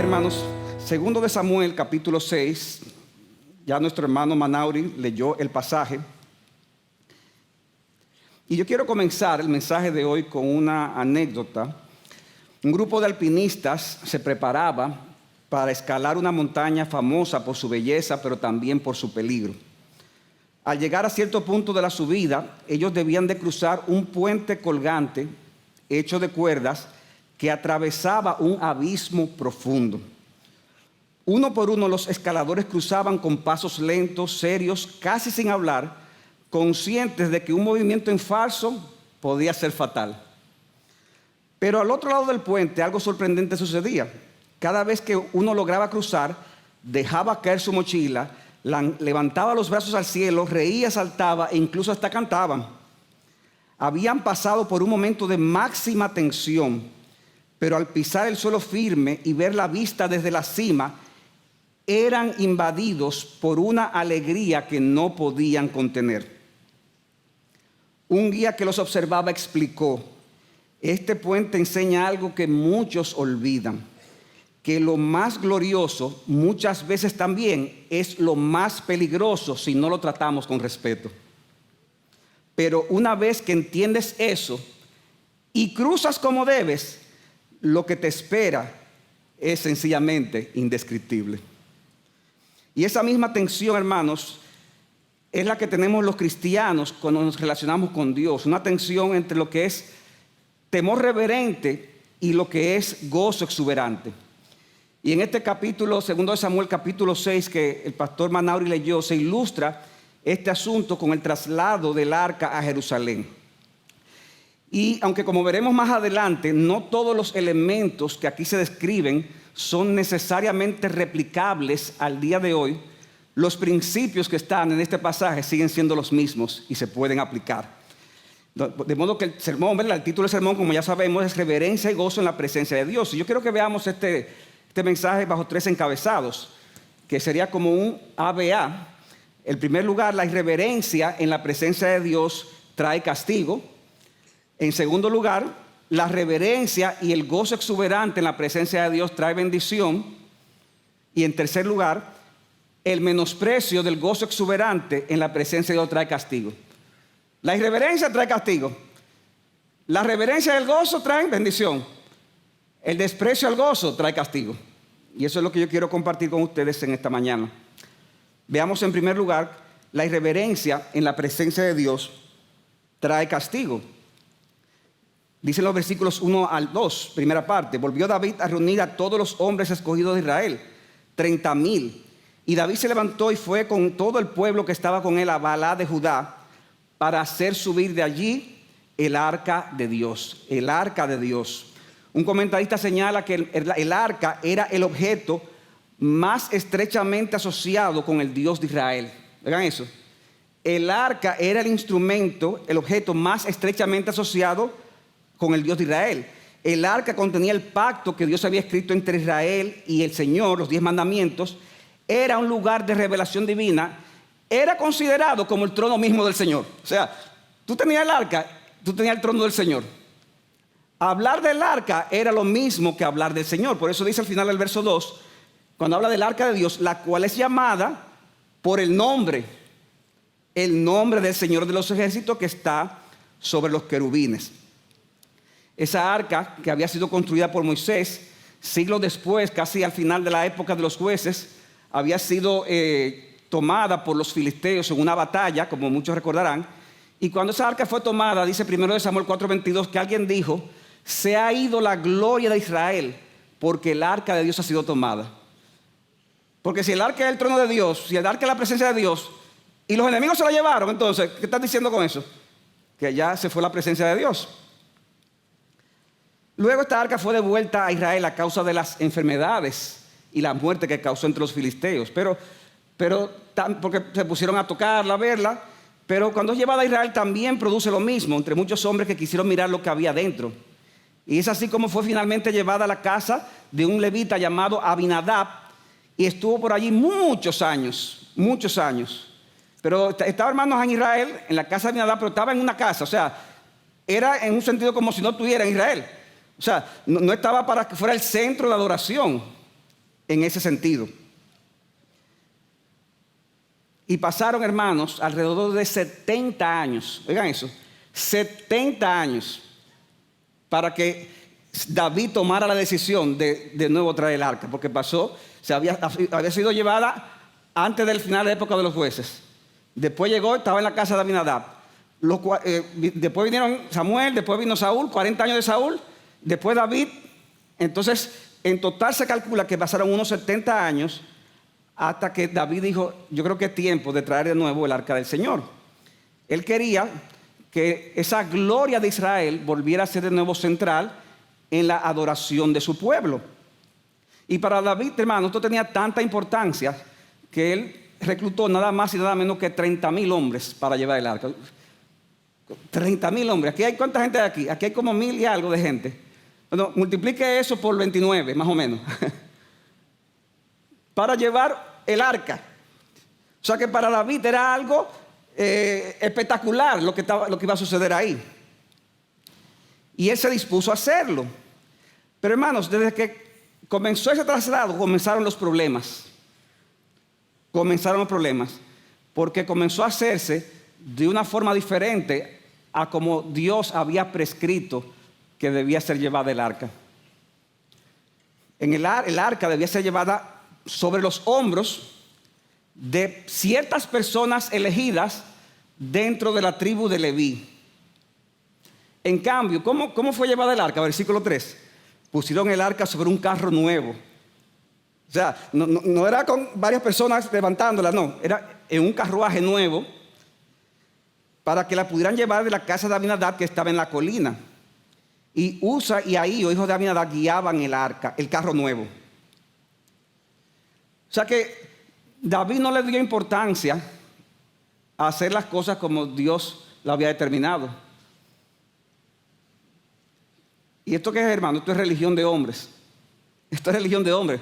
hermanos, segundo de Samuel, capítulo 6, ya nuestro hermano Manauri leyó el pasaje. Y yo quiero comenzar el mensaje de hoy con una anécdota. Un grupo de alpinistas se preparaba para escalar una montaña famosa por su belleza, pero también por su peligro. Al llegar a cierto punto de la subida, ellos debían de cruzar un puente colgante hecho de cuerdas que atravesaba un abismo profundo. Uno por uno los escaladores cruzaban con pasos lentos, serios, casi sin hablar, conscientes de que un movimiento en falso podía ser fatal. Pero al otro lado del puente algo sorprendente sucedía. Cada vez que uno lograba cruzar, dejaba caer su mochila, levantaba los brazos al cielo, reía, saltaba e incluso hasta cantaban. Habían pasado por un momento de máxima tensión, pero al pisar el suelo firme y ver la vista desde la cima, eran invadidos por una alegría que no podían contener. Un guía que los observaba explicó: este puente enseña algo que muchos olvidan, que lo más glorioso muchas veces también es lo más peligroso si no lo tratamos con respeto. Pero una vez que entiendes eso y cruzas como debes, lo que te espera es sencillamente indescriptible. Y esa misma tensión, hermanos, es la que tenemos los cristianos cuando nos relacionamos con Dios. Una tensión entre lo que es temor reverente y lo que es gozo exuberante. Y en este capítulo, segundo de Samuel, capítulo 6, que el pastor Manauri leyó, se ilustra este asunto con el traslado del arca a Jerusalén. Y aunque, como veremos más adelante, no todos los elementos que aquí se describen son necesariamente replicables al día de hoy, los principios que están en este pasaje siguen siendo los mismos y se pueden aplicar. De modo que el sermón, ¿verdad? El título del sermón, como ya sabemos, es reverencia y gozo en la presencia de Dios. Y yo quiero que veamos este mensaje bajo 3 encabezados, que sería como un ABA. En primer lugar, la irreverencia en la presencia de Dios trae castigo. En segundo lugar, la reverencia y el gozo exuberante en la presencia de Dios trae bendición. Y en tercer lugar, el menosprecio del gozo exuberante en la presencia de Dios trae castigo. La irreverencia trae castigo. La reverencia y el gozo traen bendición. El desprecio al gozo trae castigo. Y eso es lo que yo quiero compartir con ustedes en esta mañana. Veamos en primer lugar, la irreverencia en la presencia de Dios trae castigo. Dicen los versículos 1 al 2, primera parte: volvió David a reunir a todos los hombres escogidos de Israel, 30,000. Y David se levantó y fue con todo el pueblo que estaba con él a Baalá de Judá para hacer subir de allí el arca de Dios. El arca de Dios. Un comentarista señala que el arca era el objeto más estrechamente asociado con el Dios de Israel. Vean eso. El arca era el instrumento, el objeto más estrechamente asociado con el Dios de Israel. El arca contenía el pacto que Dios había escrito entre Israel y el Señor, los 10 mandamientos. Era un lugar de revelación divina. Era considerado como el trono mismo del Señor. O sea, tú tenías el arca, tú tenías el trono del Señor. Hablar del arca era lo mismo que hablar del Señor. Por eso dice al final del verso 2, cuando habla del arca de Dios, la cual es llamada por el nombre del Señor de los ejércitos que está sobre los querubines. Esa arca, que había sido construida por Moisés, siglos después, casi al final de la época de los jueces, había sido tomada por los filisteos en una batalla, como muchos recordarán. Y cuando esa arca fue tomada, dice 1 Samuel 4:22, que alguien dijo: se ha ido la gloria de Israel porque el arca de Dios ha sido tomada. Porque si el arca es el trono de Dios, si el arca es la presencia de Dios, y los enemigos se la llevaron, entonces, ¿qué estás diciendo con eso? Que ya se fue la presencia de Dios. Luego esta arca fue devuelta a Israel a causa de las enfermedades y la muerte que causó entre los filisteos. Pero porque se pusieron a tocarla, a verla. Pero cuando es llevada a Israel también produce lo mismo entre muchos hombres que quisieron mirar lo que había dentro. Y es así como fue finalmente llevada a la casa de un levita llamado Abinadab. Y estuvo por allí muchos años. Pero estaba, hermanos, en Israel, en la casa de Abinadab, pero estaba en una casa. O sea, era en un sentido como si no estuviera en Israel. O sea, no estaba para que fuera el centro de adoración. en ese sentido. Y pasaron, hermanos, alrededor de 70 años, oigan eso, 70 años para que David tomara la decisión de nuevo traer el arca, porque había sido llevada antes del final de la época de los jueces. Después llegó, estaba en la casa de Abinadab. Después vinieron Samuel, después vino Saúl, 40 años de Saúl, después David. Entonces, en total se calcula que pasaron unos 70 años hasta que David dijo, yo creo que es tiempo de traer de nuevo el arca del Señor. Él quería que esa gloria de Israel volviera a ser de nuevo central en la adoración de su pueblo. Y para David, hermano, esto tenía tanta importancia que él reclutó nada más y nada menos que 30,000 hombres para llevar el arca. 30,000 hombres. Aquí hay, ¿cuánta gente hay aquí? Aquí hay como 1,000 y algo de gente. Bueno, multiplique eso por 29, más o menos. Para llevar el arca. O sea que para David era algo espectacular lo que iba a suceder ahí. Y él se dispuso a hacerlo. Pero hermanos, desde que comenzó ese traslado, comenzaron los problemas. Porque comenzó a hacerse de una forma diferente a como Dios había prescrito que debía ser llevada el arca. El arca debía ser llevada sobre los hombros de ciertas personas elegidas dentro de la tribu de Leví. En cambio, ¿cómo fue llevada el arca? Versículo 3. Pusieron el arca sobre un carro nuevo. O sea, no era con varias personas levantándola, no. Era en un carruaje nuevo para que la pudieran llevar de la casa de Abinadab que estaba en la colina. Y Usa y Ahío, hijos de Abinadab, guiaban el arca, el carro nuevo. O sea que David no le dio importancia a hacer las cosas como Dios lo había determinado. ¿Y esto qué es, hermano? Esto es religión de hombres. Esto es religión de hombres.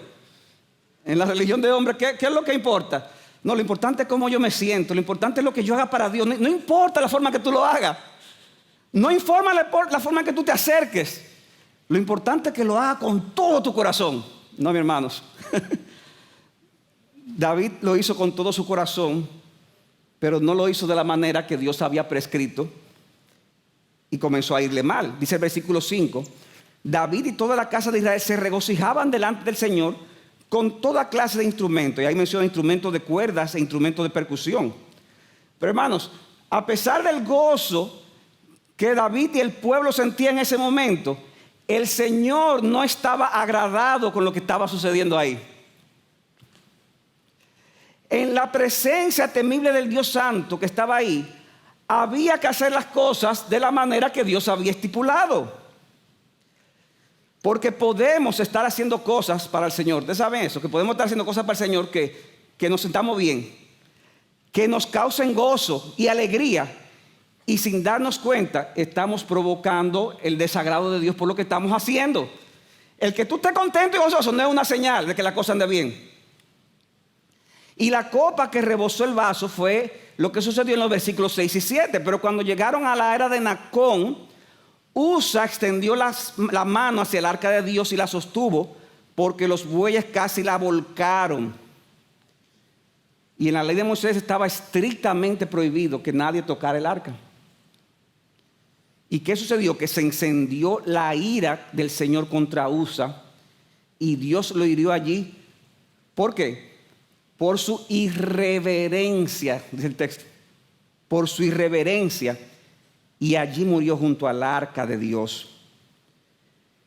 En la religión de hombres, ¿qué es lo que importa? No, lo importante es cómo yo me siento. Lo importante es lo que yo haga para Dios. No importa la forma que tú lo hagas. No informa la forma en que tú te acerques. Lo importante es que lo hagas con todo tu corazón. No, mis hermanos. David lo hizo con todo su corazón, pero no lo hizo de la manera que Dios había prescrito y comenzó a irle mal. Dice el versículo 5, David y toda la casa de Israel se regocijaban delante del Señor con toda clase de instrumentos. Y ahí menciona instrumentos de cuerdas e instrumentos de percusión. Pero hermanos, a pesar del gozo que David y el pueblo sentían en ese momento, el Señor no estaba agradado con lo que estaba sucediendo ahí. En la presencia temible del Dios Santo que estaba ahí, había que hacer las cosas de la manera que Dios había estipulado. Porque podemos estar haciendo cosas para el Señor. ¿Ustedes saben eso? Que podemos estar haciendo cosas para el Señor que nos sintamos bien, que nos causen gozo y alegría. Y sin darnos cuenta, estamos provocando el desagrado de Dios por lo que estamos haciendo. El que tú estés contento y gozoso no es una señal de que la cosa ande bien. Y la copa que rebosó el vaso fue lo que sucedió en los versículos 6 y 7. Pero cuando llegaron a la era de Nacón, Usa extendió la mano hacia el arca de Dios y la sostuvo, porque los bueyes casi la volcaron. Y en la ley de Moisés estaba estrictamente prohibido que nadie tocara el arca. ¿Y qué sucedió? Que se encendió la ira del Señor contra Usa y Dios lo hirió allí. ¿Por qué? Por su irreverencia, dice el texto. Por su irreverencia. Y allí murió junto al arca de Dios.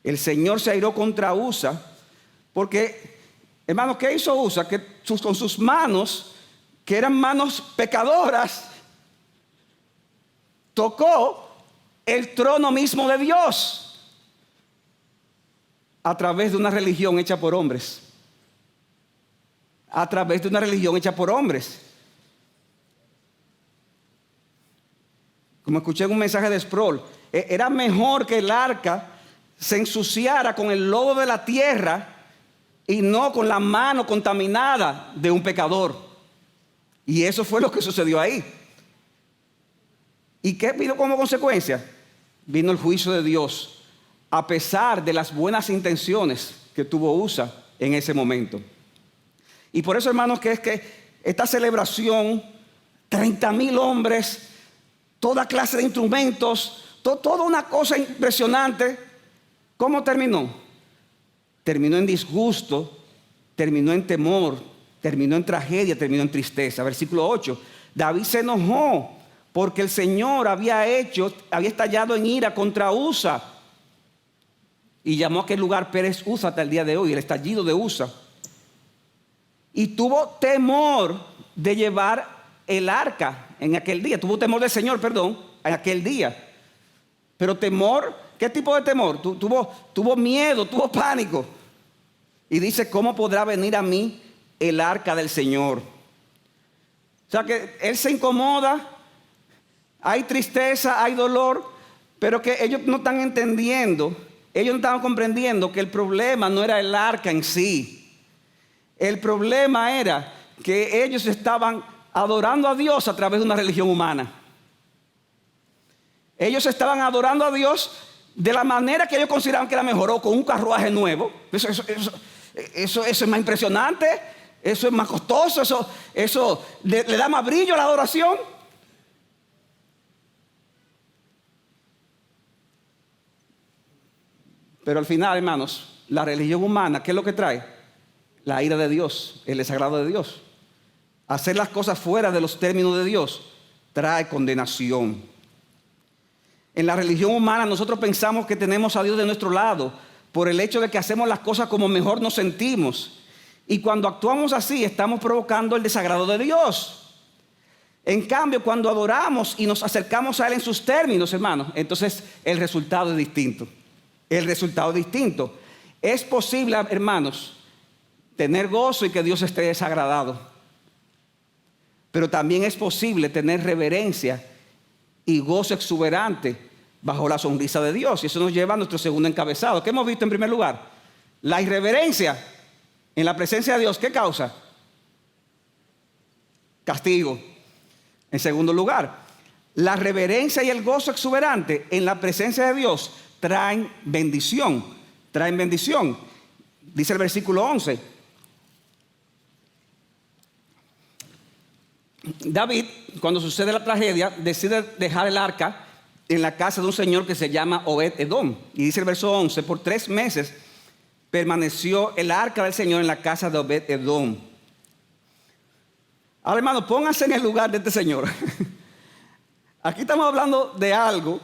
El Señor se airó contra Usa porque, hermanos, ¿qué hizo Usa? Que con sus manos, que eran manos pecadoras, tocó el trono mismo de Dios a través de una religión hecha por hombres. A través de una religión hecha por hombres. Como escuché en un mensaje de Sproul, era mejor que el arca se ensuciara con el lodo de la tierra y no con la mano contaminada de un pecador. Y eso fue lo que sucedió ahí. ¿Y qué vino como consecuencia? Vino el juicio de Dios. A pesar de las buenas intenciones que tuvo Usa, en ese momento. Y por eso, hermanos, que es que esta celebración, 30,000 hombres, toda clase de instrumentos, toda una cosa impresionante, ¿cómo terminó? Terminó en disgusto, terminó en temor, terminó en tragedia, terminó en tristeza. Versículo 8, David se enojó porque el Señor había estallado en ira contra Usa y llamó a aquel lugar Pérez Usa hasta el día de hoy, el estallido de Usa. Y tuvo temor de llevar el arca en aquel día. Tuvo temor del Señor, perdón, en aquel día. Pero temor, ¿qué tipo de temor? Tuvo miedo, tuvo pánico. Y dice, ¿cómo podrá venir a mí el arca del Señor? O sea que él se incomoda, hay tristeza, hay dolor, pero que ellos no están entendiendo, ellos no estaban comprendiendo que el problema no era el arca en sí. El problema era que ellos estaban adorando a Dios a través de una religión humana. Ellos estaban adorando a Dios de la manera que ellos consideraban que era mejor, o con un carruaje nuevo. Eso es más impresionante, eso es más costoso, eso le da más brillo a la adoración. Pero al final, hermanos, la religión humana, ¿qué es lo que trae? La ira de Dios, el desagrado de Dios. Hacer las cosas fuera de los términos de Dios trae condenación. En la religión humana nosotros pensamos que tenemos a Dios de nuestro lado por el hecho de que hacemos las cosas como mejor nos sentimos. Y cuando actuamos así estamos provocando el desagrado de Dios. En cambio, cuando adoramos y nos acercamos a Él en sus términos, hermanos, entonces el resultado es distinto. El resultado es distinto. Es posible, hermanos, tener gozo y que Dios esté desagradado. Pero también es posible tener reverencia y gozo exuberante bajo la sonrisa de Dios. Y eso nos lleva a nuestro segundo encabezado. ¿Qué hemos visto en primer lugar? La irreverencia en la presencia de Dios, ¿qué causa? Castigo. En segundo lugar, la reverencia y el gozo exuberante en la presencia de Dios traen bendición. Traen bendición. Dice el versículo 11. David, cuando sucede la tragedia, decide dejar el arca en la casa de un señor que se llama Obed-Edom. Y dice el verso 11, por 3 meses permaneció el arca del Señor en la casa de Obed-Edom. Ahora, hermano, pónganse en el lugar de este señor. Aquí estamos hablando de algo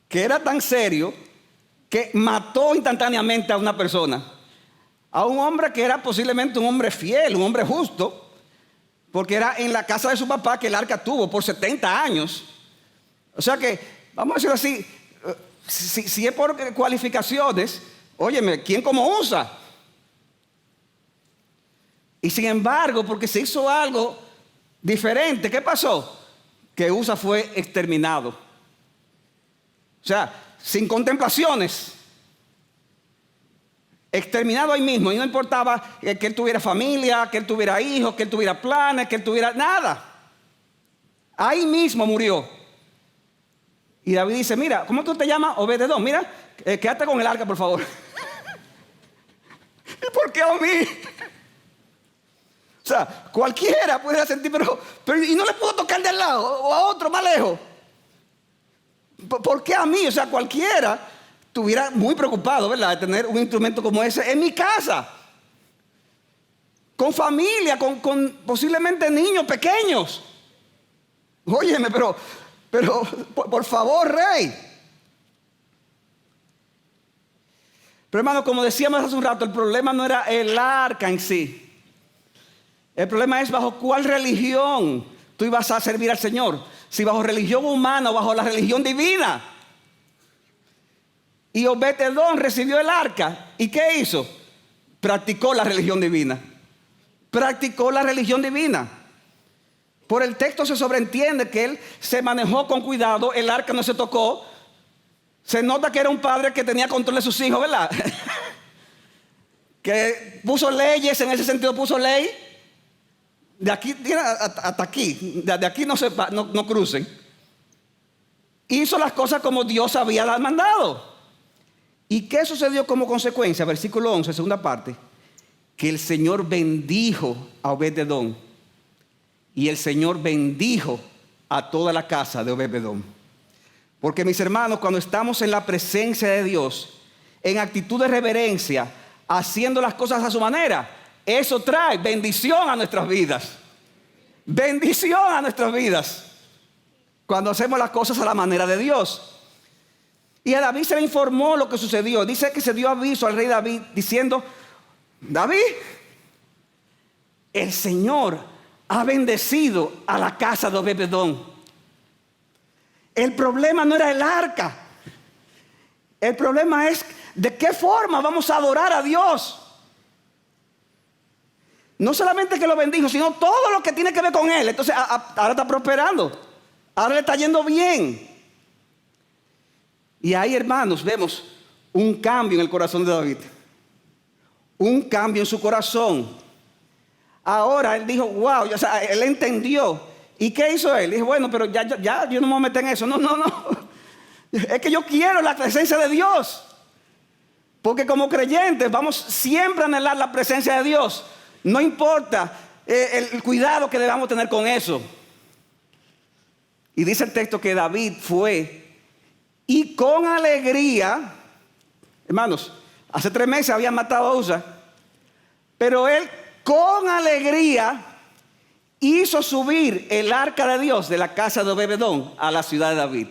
que era tan serio que mató instantáneamente a una persona. A un hombre que era posiblemente un hombre fiel, un hombre justo, porque era en la casa de su papá que el arca tuvo por 70 años. O sea que, vamos a decirlo así, si es por cualificaciones, óyeme, ¿quién como Usa? Y sin embargo, porque se hizo algo diferente, ¿qué pasó? Que Usa fue exterminado. O sea, sin contemplaciones. Exterminado ahí mismo. Y no importaba que él tuviera familia, que él tuviera hijos, que él tuviera planes, que él tuviera nada. Ahí mismo murió. Y David dice, mira, ¿cómo tú te llamas? Obed-Edom. Mira, quédate con el arca, por favor. ¿Y por qué a mí? O sea, cualquiera puede sentir, pero y no le puedo tocar de al lado o a otro más lejos. ¿Por qué a mí? O sea, cualquiera estuviera muy preocupado, ¿verdad?, de tener un instrumento como ese en mi casa, con familia, con posiblemente niños pequeños. Óyeme, pero por favor, rey. Pero hermano, como decíamos hace un rato, el problema no era el arca en sí. El problema es bajo cuál religión tú ibas a servir al Señor. Si bajo religión humana o bajo la religión divina. Y Obed-Edom recibió el arca. ¿Y qué hizo? Practicó la religión divina. Practicó la religión divina. Por el texto se sobreentiende que él se manejó con cuidado. El arca no se tocó. Se nota que era un padre que tenía control de sus hijos, ¿verdad? Que puso leyes, en ese sentido puso ley. De aquí hasta aquí, de aquí no crucen. Hizo las cosas como Dios había mandado. ¿Y qué sucedió como consecuencia? Versículo 11, segunda parte. que el Señor bendijo a Obed-Edom y el Señor bendijo a toda la casa de Obed-Edom. Porque, mis hermanos, cuando estamos en la presencia de Dios, en actitud de reverencia, haciendo las cosas a su manera, eso trae bendición a nuestras vidas. Bendición a nuestras vidas. Cuando hacemos las cosas a la manera de Dios. Y a David se le informó lo que sucedió. Dice que se dio aviso al rey David diciendo: David, el Señor ha bendecido a la casa de Obed-Edom. El problema no era el arca. El problema es de qué forma vamos a adorar a Dios. No solamente que lo bendijo, sino todo lo que tiene que ver con él. Entonces ahora está prosperando. Ahora le está yendo bien. Y ahí, hermanos, vemos un cambio en el corazón de David. Un cambio en su corazón. Ahora él dijo, wow, o sea, él entendió. ¿Y qué hizo él? Dijo, bueno, pero ya yo no me voy a meter en eso. No. Es que yo quiero la presencia de Dios. Porque como creyentes vamos siempre a anhelar la presencia de Dios. No importa el cuidado que debamos tener con eso. Y dice el texto que David fue y con alegría, hermanos, hace 3 meses habían matado a Usa, pero él con alegría hizo subir el arca de Dios de la casa de Obed-Edom a la ciudad de David.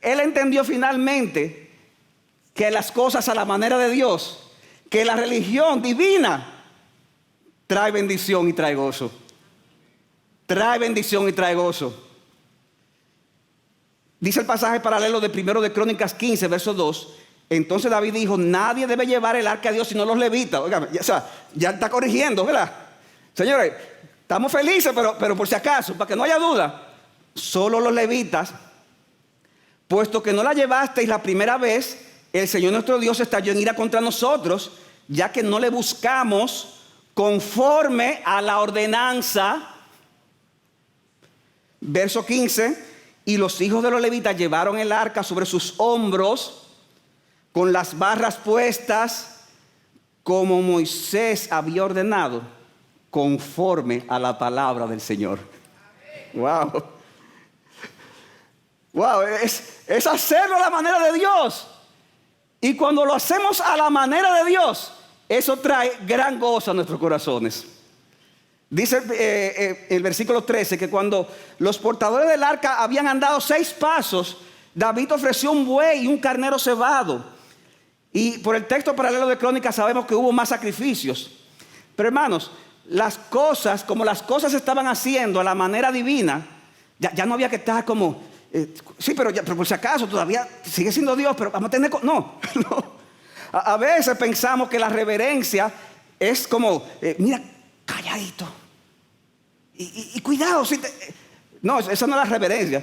Él entendió finalmente que las cosas a la manera de Dios, que la religión divina trae bendición y trae gozo. Trae bendición y trae gozo. Dice el pasaje paralelo de 1 de Crónicas 15, verso 2. Entonces David dijo, nadie debe llevar el arca de Dios sino los levitas. Oigan, ya está corrigiendo, ¿verdad? Señores, estamos felices, pero por si acaso, para que no haya duda, solo los levitas, puesto que no la llevasteis la primera vez, el Señor nuestro Dios estalló en ira contra nosotros, ya que no le buscamos conforme a la ordenanza. Verso 15, y los hijos de los levitas llevaron el arca sobre sus hombros, con las barras puestas, como Moisés había ordenado, conforme a la palabra del Señor. Wow. Wow, es hacerlo a la manera de Dios. Y cuando lo hacemos a la manera de Dios, eso trae gran gozo a nuestros corazones. Dice el versículo 13 que cuando los portadores del arca habían andado 6 pasos, David ofreció un buey y un carnero cebado. Y por el texto paralelo de Crónicas sabemos que hubo más sacrificios. Pero hermanos, las cosas, como las cosas se estaban haciendo a la manera divina, ya no había que estar como, sí, pero por si acaso todavía sigue siendo Dios, pero vamos a tener... No. A veces pensamos que la reverencia es como, mira, calladito. Y cuidado. No, esa no es la reverencia.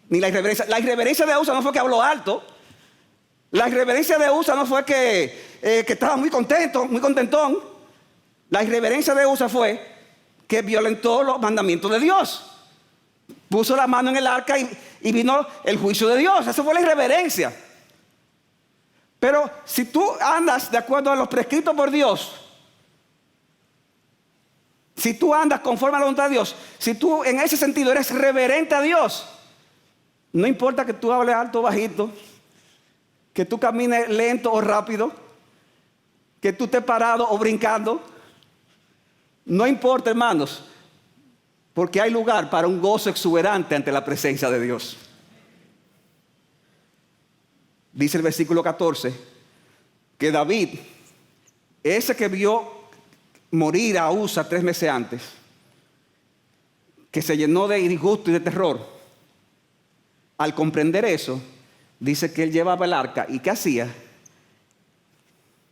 Ni la irreverencia. La irreverencia de Usa no fue que habló alto. La irreverencia de Usa no fue que estaba muy contento, muy contentón. La irreverencia de Usa fue que violentó los mandamientos de Dios. Puso la mano en el arca y vino el juicio de Dios. Esa fue la irreverencia. Pero si tú andas de acuerdo a los prescritos por Dios, si tú andas conforme a la voluntad de Dios, si tú en ese sentido eres reverente a Dios, no importa que tú hables alto o bajito, que tú camines lento o rápido, que tú estés parado o brincando, no importa, hermanos, porque hay lugar para un gozo exuberante ante la presencia de Dios. Dice el versículo 14 que David, ese que vio morir a Usa 3 meses antes, que se llenó de disgusto y de terror, al comprender eso, dice que él llevaba el arca. ¿Y qué hacía?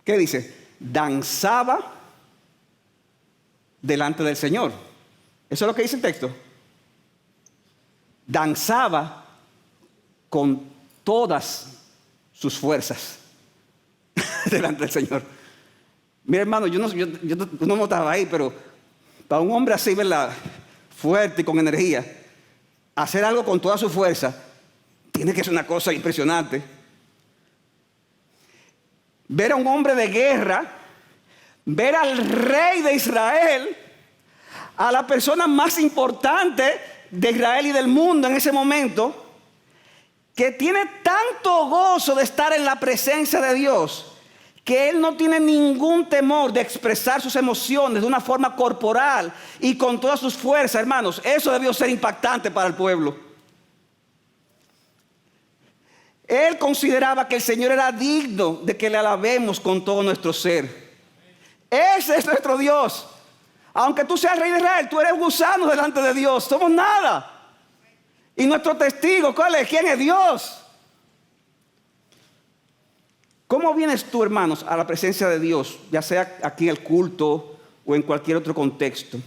¿Qué dice? Danzaba delante del Señor. Eso es lo que dice el texto. Danzaba con todas sus fuerzas delante del Señor. Mira, hermano, yo no estaba ahí, pero para un hombre así, ¿verdad?, fuerte y con energía, hacer algo con toda su fuerza tiene que ser una cosa impresionante. Ver a un hombre de guerra ver al rey de Israel, a la persona más importante de Israel y del mundo en ese momento, que tiene tanto gozo de estar en la presencia de Dios, que él no tiene ningún temor de expresar sus emociones de una forma corporal y con todas sus fuerzas, hermanos. Eso debió ser impactante para el pueblo. Él consideraba que el Señor era digno de que le alabemos con todo nuestro ser. Ese es nuestro Dios. Aunque tú seas rey de Israel, tú eres un gusano delante de Dios. Somos nada. Y nuestro testigo, ¿cuál es? ¿Quién es Dios? ¿Cómo vienes tú, hermanos, a la presencia de Dios? Ya sea aquí en el culto o en cualquier otro contexto.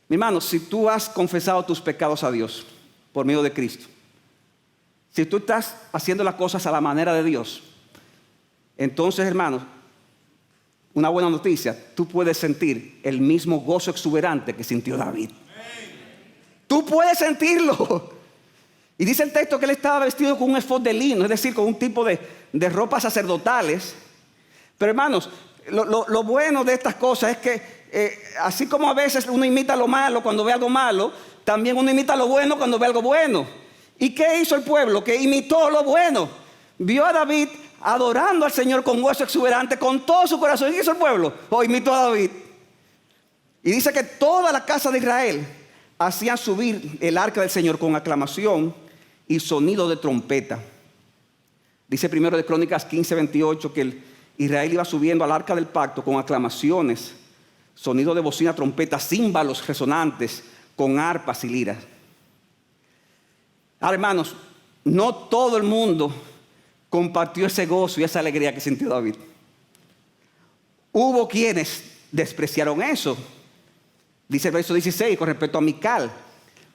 Mi hermano, si tú has confesado tus pecados a Dios por medio de Cristo, si tú estás haciendo las cosas a la manera de Dios, entonces, hermanos, una buena noticia, tú puedes sentir el mismo gozo exuberante que sintió David. Tú puedes sentirlo. Y dice el texto que él estaba vestido con un efod de lino, es decir, con un tipo de ropas sacerdotales. Pero hermanos, lo bueno de estas cosas es que así como a veces uno imita lo malo cuando ve algo malo, también uno imita lo bueno cuando ve algo bueno. ¿Y qué hizo el pueblo? Que imitó lo bueno. Vio a David adorando al Señor con gozo exuberante, con todo su corazón. ¿Y qué hizo el pueblo? Imitó a David. Y dice que toda la casa de Israel hacían subir el arca del Señor con aclamación y sonido de trompeta. Dice primero de Crónicas 15:28 que Israel iba subiendo al arca del pacto con aclamaciones, sonido de bocina, trompeta, címbalos resonantes, con arpas y liras. Ahora, hermanos, no todo el mundo compartió ese gozo y esa alegría que sintió David. Hubo quienes despreciaron eso. Dice el verso 16 con respecto a Mical.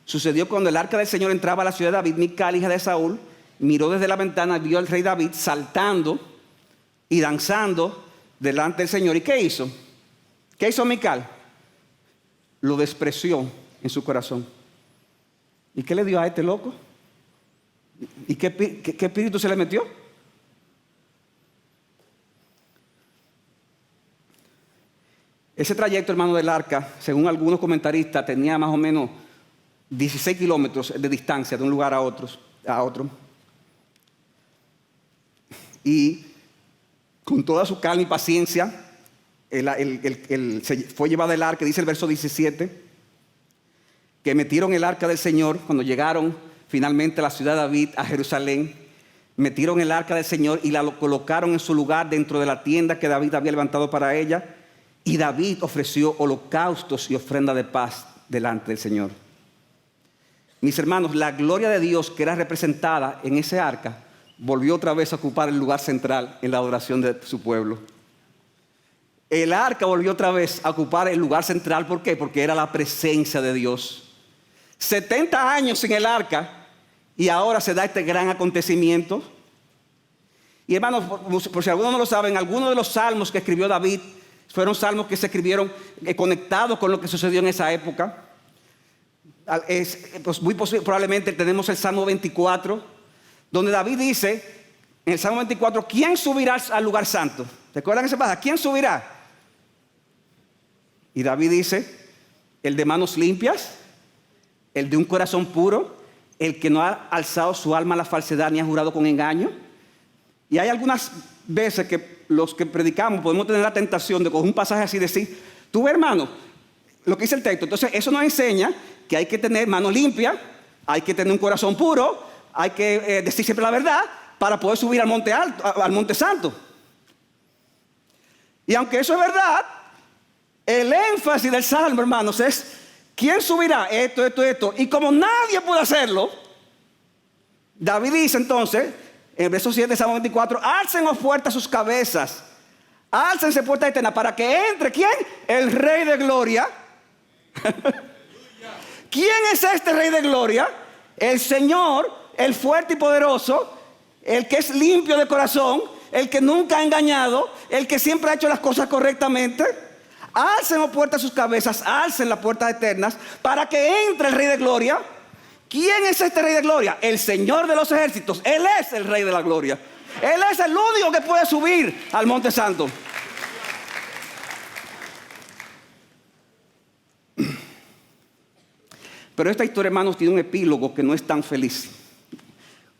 Sucedió cuando el arca del Señor entraba a la ciudad de David, Mical, hija de Saúl, miró desde la ventana, vio al rey David saltando y danzando delante del Señor. ¿Y qué hizo? ¿Qué hizo Mical? Lo despreció en su corazón. ¿Y qué le dio a este loco? ¿Y qué espíritu se le metió? Ese trayecto, hermano, del arca, según algunos comentaristas, tenía más o menos 16 kilómetros de distancia de un lugar a otro. Y con toda su calma y paciencia, se fue llevado el arca, dice el verso 17, que metieron el arca del Señor cuando llegaron finalmente a la ciudad de David, a Jerusalén. Metieron el arca del Señor y la colocaron en su lugar dentro de la tienda que David había levantado para ella. Y David ofreció holocaustos y ofrenda de paz delante del Señor. Mis hermanos, la gloria de Dios que era representada en ese arca volvió otra vez a ocupar el lugar central en la adoración de su pueblo. El arca volvió otra vez a ocupar el lugar central. ¿Por qué? Porque era la presencia de Dios. 70 años sin el arca y ahora se da este gran acontecimiento. Y hermanos, por si algunos no lo saben, algunos de los salmos que escribió David fueron salmos que se escribieron conectados con lo que sucedió en esa época. Pues muy probablemente tenemos el Salmo 24, donde David dice, en el Salmo 24, ¿quién subirá al lugar santo? ¿Recuerdan ese pasaje? ¿Quién subirá? Y David dice, el de manos limpias, el de un corazón puro, el que no ha alzado su alma a la falsedad ni ha jurado con engaño. Y hay algunas veces que los que predicamos podemos tener la tentación de coger un pasaje así y decir, tú hermano, lo que dice el texto. Entonces eso nos enseña que hay que tener manos limpias, hay que tener un corazón puro, hay que decir siempre la verdad para poder subir al monte alto, al monte santo. Y aunque eso es verdad, el énfasis del salmo, hermanos, es ¿quién subirá? Esto. Y como nadie puede hacerlo, David dice entonces, en el verso 7 de Salmo 24, alcen puertas sus cabezas, álcense puertas eternas para que entre, ¿quién? El Rey de Gloria. ¿Quién es este Rey de Gloria? El Señor, el fuerte y poderoso, el que es limpio de corazón, el que nunca ha engañado, el que siempre ha hecho las cosas correctamente. Alcen puertas sus cabezas, alcen las puertas eternas para que entre el Rey de Gloria. ¿Quién es este Rey de Gloria? El Señor de los ejércitos. Él es el Rey de la Gloria. Él es el único que puede subir al Monte Santo. Pero esta historia, hermanos, tiene un epílogo que no es tan feliz.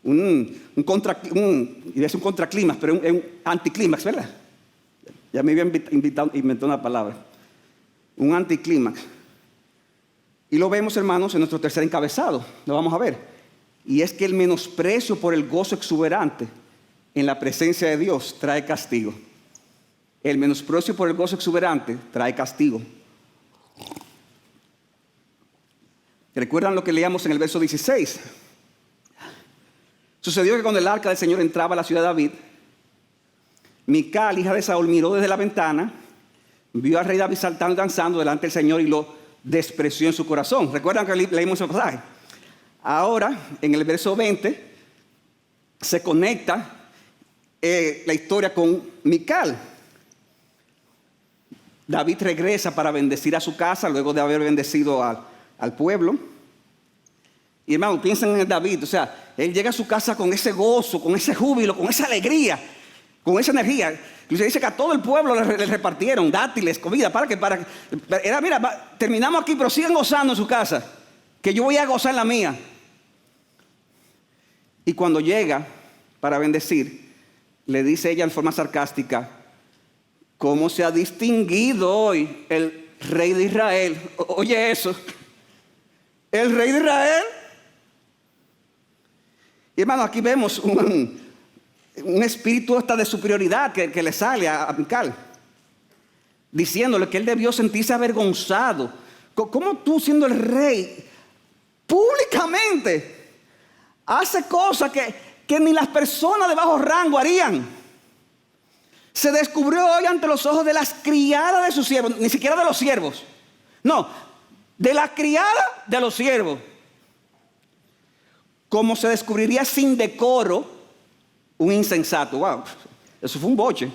Un contraclímax, pero un anticlímax, ¿verdad? Ya me había inventado una palabra. Un anticlímax. Y lo vemos, hermanos, en nuestro tercer encabezado. Lo vamos a ver. Y es que el menosprecio por el gozo exuberante en la presencia de Dios trae castigo. El menosprecio por el gozo exuberante trae castigo. ¿Recuerdan lo que leíamos en el verso 16? Sucedió que cuando el arca del Señor entraba a la ciudad de David, Mical, hija de Saúl, miró desde la ventana, vio al rey David saltando y danzando delante del Señor y lo despreció en su corazón. ¿Recuerdan que leímos ese pasaje? Ahora, en el verso 20, se conecta la historia con Mical. David regresa para bendecir a su casa luego de haber bendecido al pueblo. Y hermano, piensen en David, o sea, él llega a su casa con ese gozo, con ese júbilo, con esa alegría, con esa energía. Y se dice que a todo el pueblo le repartieron dátiles, comida, terminamos aquí, pero sigan gozando en su casa, que yo voy a gozar en la mía. Y cuando llega para bendecir, le dice ella en forma sarcástica: ¿cómo se ha distinguido hoy el rey de Israel? Oye eso, el rey de Israel. Y hermano, aquí vemos un espíritu hasta de superioridad que le sale a Mical, diciéndole que él debió sentirse avergonzado. ¿Cómo tú, siendo el rey, públicamente hace cosas que ni las personas de bajo rango harían? Se descubrió hoy ante los ojos de las criadas de sus siervos, ni siquiera de los siervos, no, de la criada de los siervos. Como se descubriría sin decoro un insensato. Wow, eso fue un boche.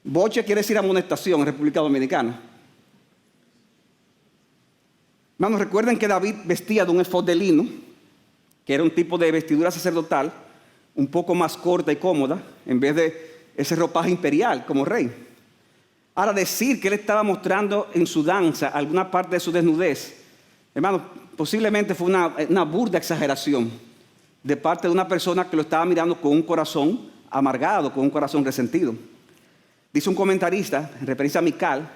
Boche quiere decir amonestación en República Dominicana. Hermanos, recuerden que David vestía de un efod de lino, que era un tipo de vestidura sacerdotal, un poco más corta y cómoda, en vez de ese ropaje imperial como rey. Ahora, decir que él estaba mostrando en su danza alguna parte de su desnudez, hermano, posiblemente fue una burda exageración de parte de una persona que lo estaba mirando con un corazón amargado, con un corazón resentido. Dice un comentarista, en referencia a Mical,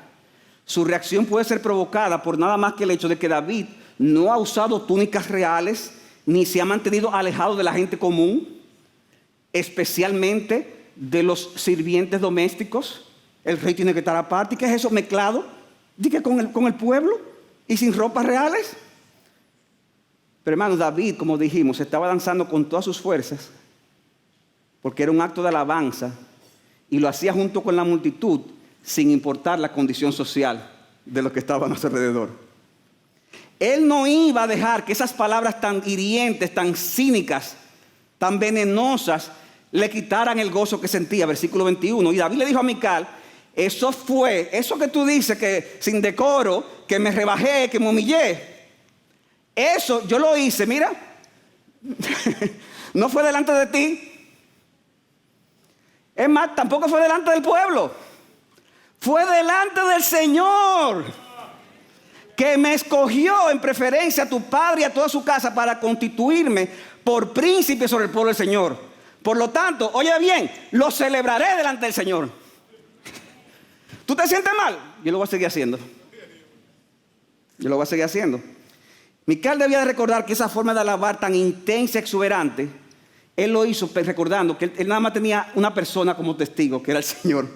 su reacción puede ser provocada por nada más que el hecho de que David no ha usado túnicas reales, ni se ha mantenido alejado de la gente común, especialmente de los sirvientes domésticos. El rey tiene que estar aparte. ¿Y qué es eso? Mezclado, dije, con el pueblo y sin ropas reales. Pero hermanos, David, como dijimos, estaba danzando con todas sus fuerzas porque era un acto de alabanza y lo hacía junto con la multitud sin importar la condición social de los que estaban a su alrededor. Él no iba a dejar que esas palabras tan hirientes, tan cínicas, tan venenosas le quitaran el gozo que sentía. Versículo 21. Y David le dijo a Mical: eso que tú dices, que sin decoro, que me rebajé, que me humillé, eso yo lo hice, mira, no fue delante de ti. Es más, tampoco fue delante del pueblo. Fue delante del Señor, que me escogió en preferencia a tu padre y a toda su casa para constituirme por príncipe sobre el pueblo del Señor. Por lo tanto, oye bien, lo celebraré delante del Señor. ¿Tú te sientes mal? Yo lo voy a seguir haciendo. Mical debía de recordar que esa forma de alabar tan intensa y exuberante, él lo hizo recordando que él nada más tenía una persona como testigo, que era el Señor.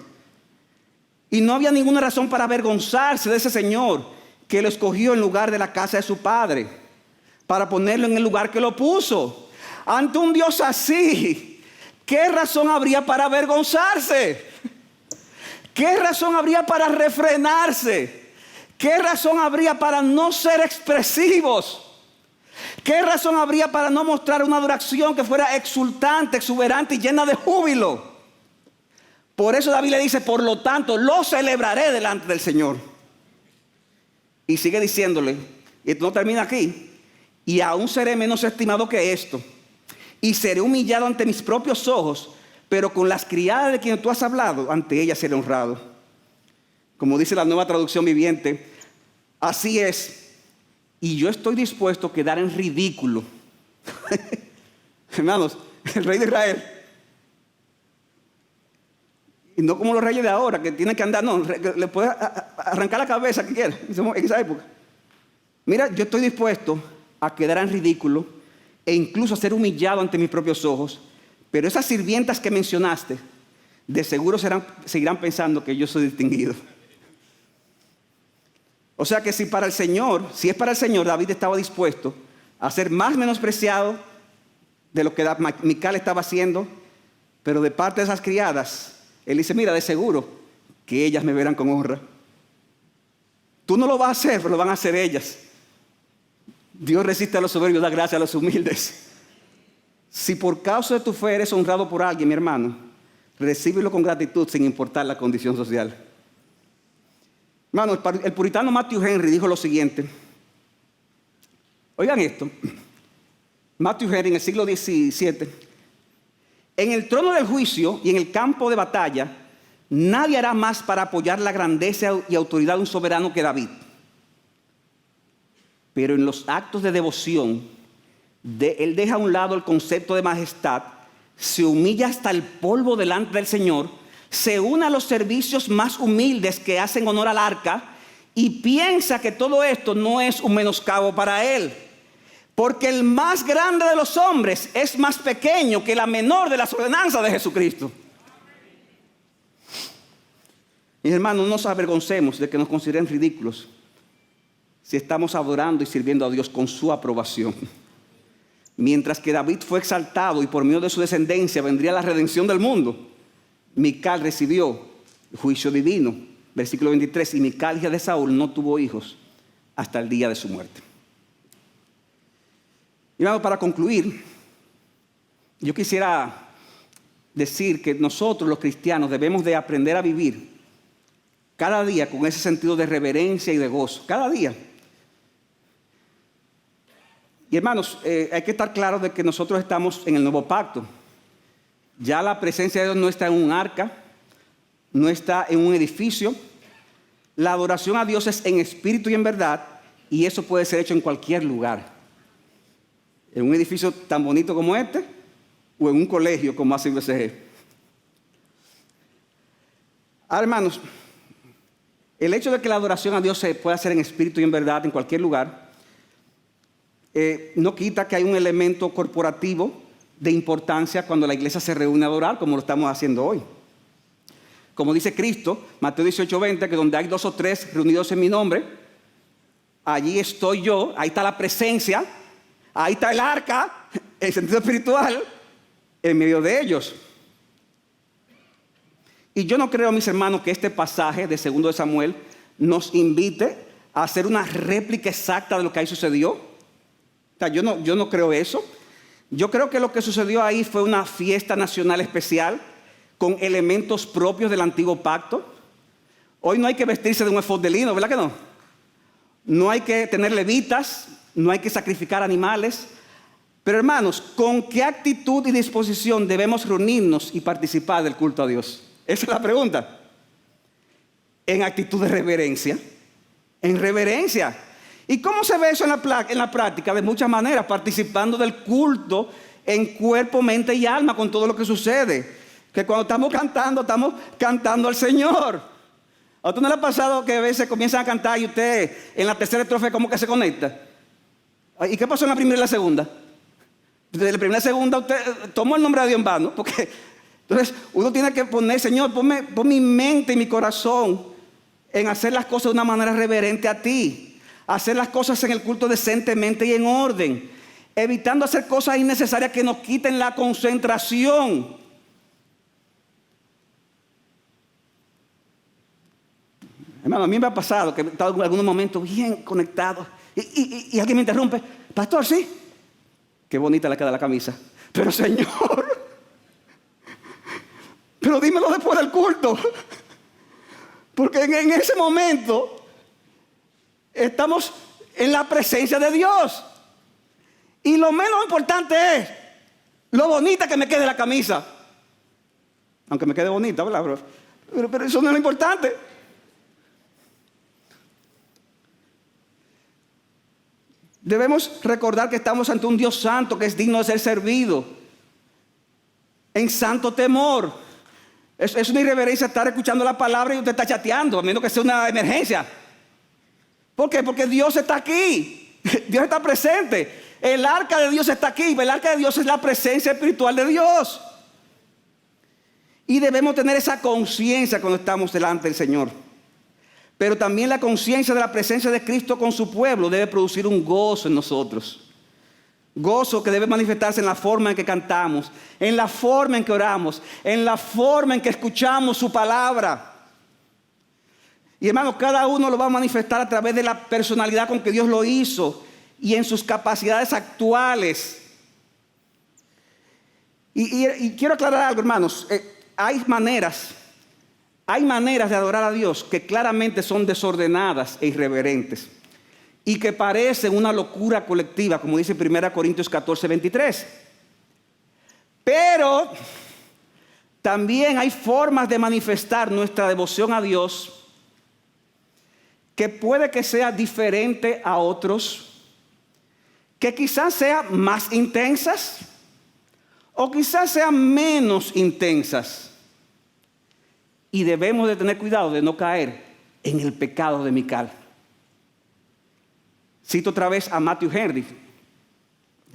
Y no había ninguna razón para avergonzarse de ese Señor que lo escogió en lugar de la casa de su padre, para ponerlo en el lugar que lo puso. Ante un Dios así, ¿qué razón habría para avergonzarse? ¿Qué razón habría para refrenarse? ¿Qué razón habría para no ser expresivos? ¿Qué razón habría para no mostrar una adoración que fuera exultante, exuberante y llena de júbilo? Por eso David le dice: por lo tanto, lo celebraré delante del Señor. Y sigue diciéndole, y no termina aquí: y aún seré menos estimado que esto, y seré humillado ante mis propios ojos, pero con las criadas de quien tú has hablado, ante ellas seré honrado. Como dice la Nueva Traducción Viviente, así es, Y yo estoy dispuesto a quedar en ridículo. Hermanos, el rey de Israel. Y no como los reyes de ahora, que tienen que andar, no, le puedes arrancar la cabeza que quiera, en esa época. Mira, yo estoy dispuesto a quedar en ridículo e incluso a ser humillado ante mis propios ojos, pero esas sirvientas que mencionaste, de seguro seguirán pensando que yo soy distinguido. O sea que si es para el Señor, David estaba dispuesto a ser más menospreciado de lo que Mical estaba haciendo, pero de parte de esas criadas, él dice, mira, de seguro que ellas me verán con honra. Tú no lo vas a hacer, pero lo van a hacer ellas. Dios resiste a los soberbios, da gracia a los humildes. Si por causa de tu fe eres honrado por alguien, mi hermano, recíbelo con gratitud sin importar la condición social. Hermano, el puritano Matthew Henry dijo lo siguiente. Oigan esto. Matthew Henry en el siglo XVII. En el trono del juicio y en el campo de batalla, nadie hará más para apoyar la grandeza y autoridad de un soberano que David. Pero en los actos de devoción, él deja a un lado el concepto de majestad, se humilla hasta el polvo delante del Señor, se une a los servicios más humildes que hacen honor al arca y piensa que todo esto no es un menoscabo para él. Porque el más grande de los hombres es más pequeño que la menor de las ordenanzas de Jesucristo. Mis hermanos, no nos avergoncemos de que nos consideren ridículos si estamos adorando y sirviendo a Dios con su aprobación. Mientras que David fue exaltado y por medio de su descendencia vendría la redención del mundo, Mical recibió el juicio divino. Versículo 23, y Mical, hija de Saúl, no tuvo hijos hasta el día de su muerte. Y vamos, para concluir, yo quisiera decir que nosotros los cristianos debemos de aprender a vivir cada día con ese sentido de reverencia y de gozo, cada día. Y hermanos, hay que estar claros de que nosotros estamos en el nuevo pacto. Ya la presencia de Dios no está en un arca, no está en un edificio. La adoración a Dios es en espíritu y en verdad, y eso puede ser hecho en cualquier lugar. En un edificio tan bonito como este, o en un colegio como hace UCG. Ahora, hermanos, el hecho de que la adoración a Dios se pueda hacer en espíritu y en verdad en cualquier lugar, no quita que hay un elemento corporativo de importancia cuando la iglesia se reúne a adorar, como lo estamos haciendo hoy. Como dice Cristo, Mateo 18:20, que donde hay 2 o 3 reunidos en mi nombre, allí estoy yo, ahí está la presencia, ahí está el arca, en sentido espiritual, en medio de ellos. Y yo no creo, mis hermanos, que este pasaje de 2 de Samuel nos invite a hacer una réplica exacta de lo que ahí sucedió. O sea, yo no creo eso. Yo creo que lo que sucedió ahí fue una fiesta nacional especial con elementos propios del antiguo pacto. Hoy no hay que vestirse de un efod de lino, ¿verdad que no? No hay que tener levitas, no hay que sacrificar animales. Pero hermanos, ¿con qué actitud y disposición debemos reunirnos y participar del culto a Dios? Esa es la pregunta. En actitud de reverencia. En reverencia. ¿Y cómo se ve eso en la práctica? De muchas maneras, participando del culto en cuerpo, mente y alma con todo lo que sucede. Que cuando estamos cantando al Señor. ¿A usted no le ha pasado que a veces comienzan a cantar y usted en la tercera estrofa como que se conecta? ¿Y qué pasó en la primera y la segunda? Desde la primera y la segunda usted tomó el nombre de Dios en vano. Porque entonces uno tiene que poner, Señor, pon mi mente y mi corazón en hacer las cosas de una manera reverente a ti. Hacer las cosas en el culto decentemente y en orden, evitando hacer cosas innecesarias que nos quiten la concentración. Hermano, a mí me ha pasado que he estado en algunos momentos bien conectado y alguien me interrumpe. Pastor, ¿sí? Qué bonita le queda la camisa. Pero Señor, pero dímelo después del culto. Porque en ese momento estamos en la presencia de Dios. Y lo menos importante es lo bonita que me quede la camisa. Aunque me quede bonita, ¿verdad? Pero eso no es lo importante. Debemos recordar que estamos ante un Dios santo que es digno de ser servido, en santo temor. Es una irreverencia estar escuchando la palabra y usted está chateando, a menos que sea una emergencia. ¿Por qué? Porque Dios está aquí, Dios está presente. El arca de Dios está aquí, el arca de Dios es la presencia espiritual de Dios. Y debemos tener esa conciencia cuando estamos delante del Señor. Pero también la conciencia de la presencia de Cristo con su pueblo debe producir un gozo en nosotros. Gozo que debe manifestarse en la forma en que cantamos, en la forma en que oramos, en la forma en que escuchamos su palabra. Y hermanos, cada uno lo va a manifestar a través de la personalidad con que Dios lo hizo y en sus capacidades actuales. Y quiero aclarar algo, hermanos. Hay maneras de adorar a Dios que claramente son desordenadas e irreverentes y que parecen una locura colectiva, como dice 1 Corintios 14, 23. Pero también hay formas de manifestar nuestra devoción a Dios que puede que sea diferente a otros, que quizás sean más intensas o quizás sean menos intensas. Y debemos de tener cuidado de no caer en el pecado de Mical. Cito otra vez a Matthew Henry,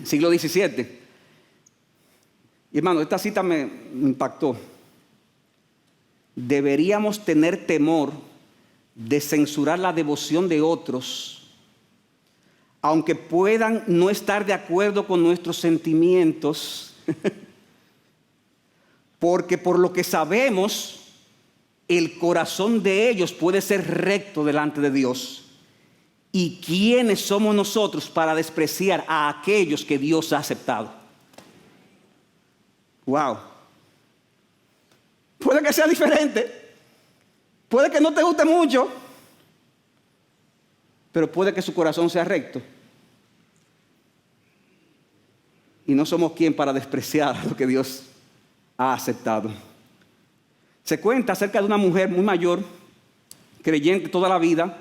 siglo XVII. Y hermano, esta cita me impactó. Deberíamos tener temor de censurar la devoción de otros, aunque puedan no estar de acuerdo con nuestros sentimientos, porque por lo que sabemos, el corazón de ellos puede ser recto delante de Dios. ¿Y quiénes somos nosotros para despreciar a aquellos que Dios ha aceptado? Wow. Puede que sea diferente, puede que no te guste mucho, pero puede que su corazón sea recto. Y no somos quien para despreciar lo que Dios ha aceptado. Se cuenta acerca de una mujer muy mayor, creyente toda la vida,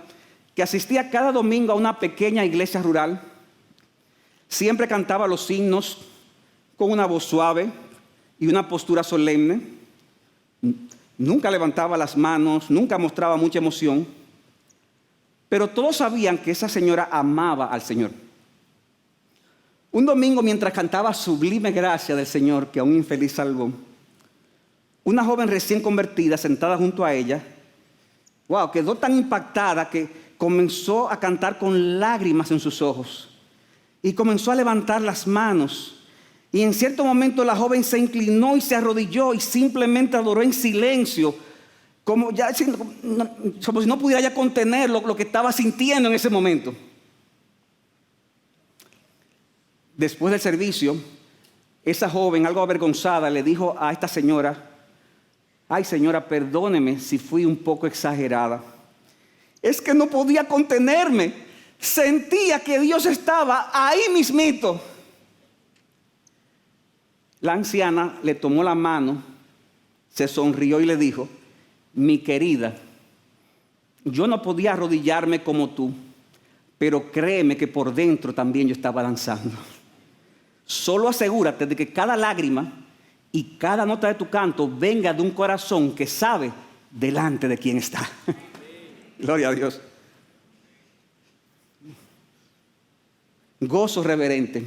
que asistía cada domingo a una pequeña iglesia rural. Siempre cantaba los himnos con una voz suave y una postura solemne. Nunca levantaba las manos, nunca mostraba mucha emoción. Pero todos sabían que esa señora amaba al Señor. Un domingo, mientras cantaba Sublime Gracia del Señor, que a un infeliz salvó, una joven recién convertida sentada junto a ella, quedó tan impactada que comenzó a cantar con lágrimas en sus ojos y comenzó a levantar las manos. Y en cierto momento la joven se inclinó y se arrodilló y simplemente adoró en silencio, como si no pudiera ya contener lo que estaba sintiendo en ese momento. Después del servicio, esa joven, algo avergonzada, le dijo a esta señora: ay, señora, perdóneme si fui un poco exagerada. Es que no podía contenerme. Sentía que Dios estaba ahí mismito. La anciana le tomó la mano, se sonrió y le dijo: mi querida, yo no podía arrodillarme como tú, pero créeme que por dentro también yo estaba danzando. Solo asegúrate de que cada lágrima y cada nota de tu canto venga de un corazón que sabe delante de quién está. Gloria a Dios. Gozo reverente,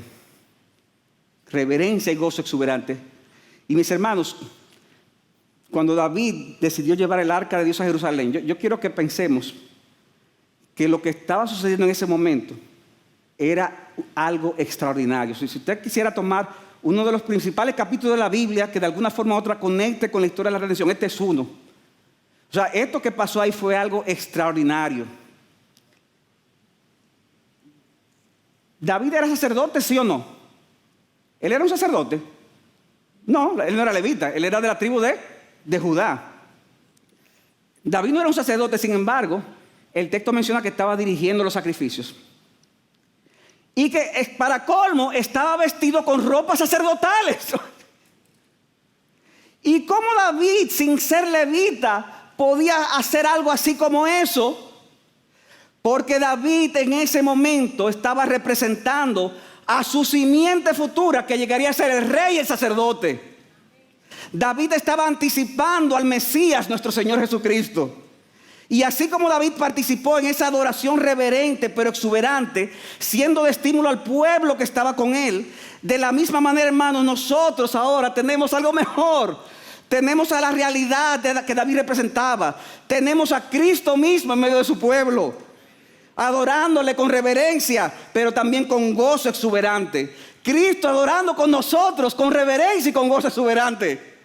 reverencia y gozo exuberante. Y mis hermanos, cuando David decidió llevar el arca de Dios a Jerusalén, yo quiero que pensemos que lo que estaba sucediendo en ese momento era algo extraordinario. Si usted quisiera tomar uno de los principales capítulos de la Biblia que de alguna forma u otra conecte con la historia de la redención, este es uno. O sea, esto que pasó ahí fue algo extraordinario. ¿David era sacerdote, sí o no? ¿Él era un sacerdote? No, él no era levita, él era de la tribu de Judá. David no era un sacerdote, sin embargo, el texto menciona que estaba dirigiendo los sacrificios. Y que para colmo estaba vestido con ropas sacerdotales. ¿Y cómo David, sin ser levita, podía hacer algo así como eso? Porque David en ese momento estaba representando a su simiente futura que llegaría a ser el rey y el sacerdote. David estaba anticipando al Mesías, nuestro Señor Jesucristo. Y así como David participó en esa adoración reverente pero exuberante, siendo de estímulo al pueblo que estaba con él, de la misma manera, hermanos, nosotros ahora tenemos algo mejor. Tenemos a la realidad que David representaba. Tenemos a Cristo mismo en medio de su pueblo, adorándole con reverencia, pero también con gozo exuberante. Cristo adorando con nosotros con reverencia y con gozo exuberante.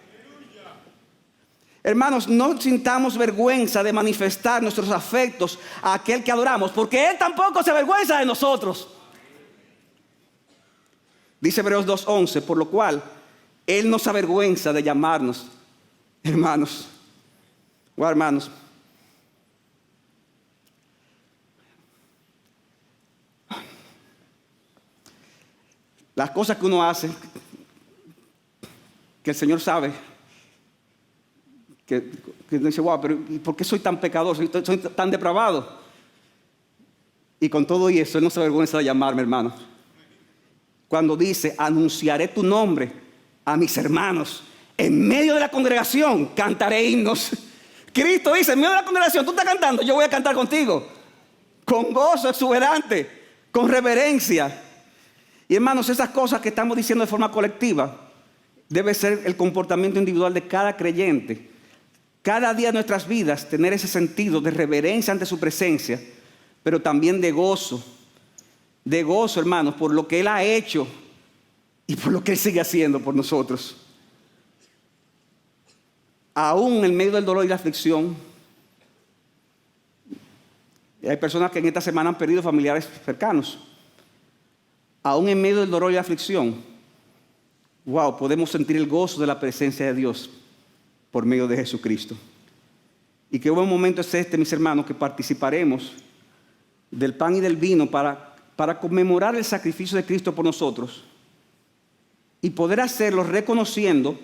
Hermanos, no sintamos vergüenza de manifestar nuestros afectos a aquel que adoramos, porque Él tampoco se avergüenza de nosotros. Dice Hebreos 2:11, por lo cual Él no se avergüenza de llamarnos hermanos. O hermanos. Las cosas que uno hace, que el Señor sabe, que dice, wow, pero ¿por qué soy tan pecador? Soy tan depravado. Y con todo y eso, Él no se avergüenza de llamarme hermano. Cuando dice, anunciaré tu nombre a mis hermanos. En medio de la congregación cantaré himnos. Cristo dice, en medio de la congregación, tú estás cantando, yo voy a cantar contigo. Con gozo exuberante, con reverencia. Y hermanos, esas cosas que estamos diciendo de forma colectiva, debe ser el comportamiento individual de cada creyente. Cada día de nuestras vidas, tener ese sentido de reverencia ante su presencia, pero también de gozo. De gozo, hermanos, por lo que Él ha hecho y por lo que Él sigue haciendo por nosotros. Aún en medio del dolor y la aflicción, hay personas que en esta semana han perdido familiares cercanos. Aún en medio del dolor y la aflicción, wow, podemos sentir el gozo de la presencia de Dios por medio de Jesucristo. Y qué buen momento es este, mis hermanos, que participaremos del pan y del vino para conmemorar el sacrificio de Cristo por nosotros y poder hacerlo reconociendo,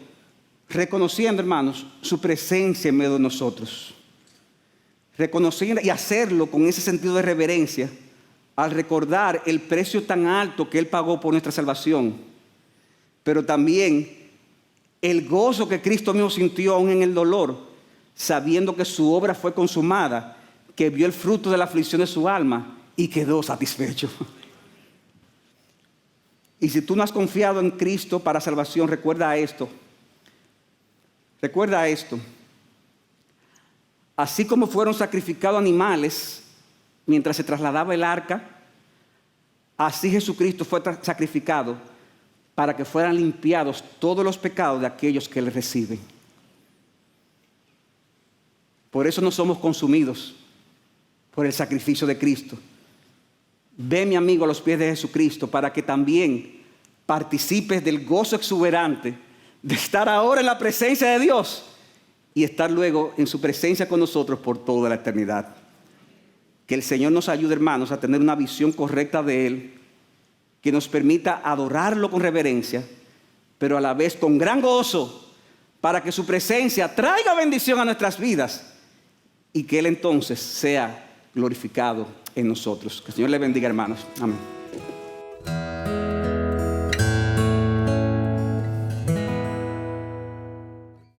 hermanos, su presencia en medio de nosotros. Reconociendo y hacerlo con ese sentido de reverencia al recordar el precio tan alto que Él pagó por nuestra salvación, pero también el gozo que Cristo mismo sintió aún en el dolor, sabiendo que su obra fue consumada, que vio el fruto de la aflicción de su alma y quedó satisfecho. Y si tú no has confiado en Cristo para salvación, recuerda esto. Recuerda esto. Así como fueron sacrificados animales mientras se trasladaba el arca, así Jesucristo fue sacrificado para que fueran limpiados todos los pecados de aquellos que le reciben. Por eso no somos consumidos por el sacrificio de Cristo. Ve, mi amigo, a los pies de Jesucristo para que también participes del gozo exuberante de estar ahora en la presencia de Dios y estar luego en su presencia con nosotros por toda la eternidad. Que el Señor nos ayude, hermanos, a tener una visión correcta de Él, que nos permita adorarlo con reverencia, pero a la vez con gran gozo, para que su presencia traiga bendición a nuestras vidas y que Él entonces sea glorificado en nosotros. Que el Señor le bendiga, hermanos. Amén.